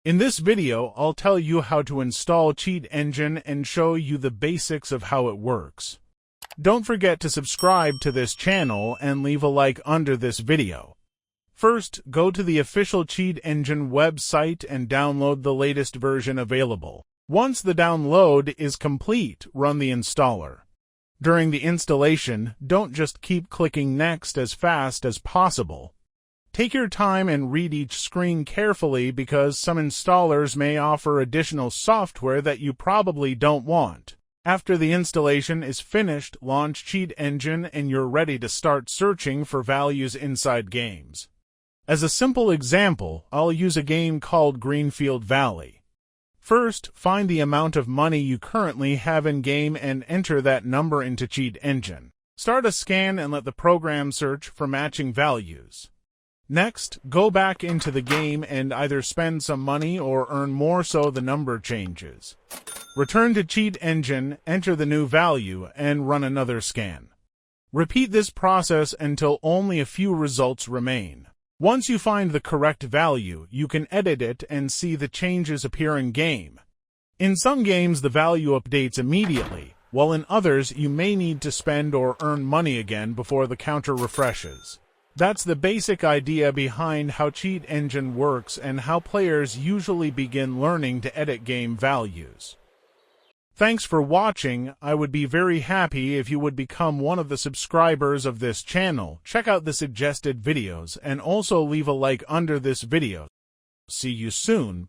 In this video, I'll tell you how to install Cheat Engine and show you the basics of how it works. Don't forget to subscribe to this channel and leave a like under this video. First, go to the official Cheat Engine website and download the latest version available. Once the download is complete, run the installer. During the installation, don't just keep clicking Next as fast as possible. Take your time and read each screen carefully because some installers may offer additional software that you probably don't want. After the installation is finished, launch Cheat Engine and you're ready to start searching for values inside games. As a simple example, I'll use a game called Greenfield Valley. First, find the amount of money you currently have in-game and enter that number into Cheat Engine. Start a scan and let the program search for matching values. Next, go back into the game and either spend some money or earn more so the number changes. Return to Cheat Engine, enter the new value, and run another scan. Repeat this process until only a few results remain. Once you find the correct value, you can edit it and see the changes appear in-game. In some games, the value updates immediately, while in others, you may need to spend or earn money again before the counter refreshes. That's the basic idea behind how Cheat Engine works and how players usually begin learning to edit game values. Thanks for watching. I would be very happy if you would become one of the subscribers of this channel. Check out the suggested videos and also leave a like under this video. See you soon.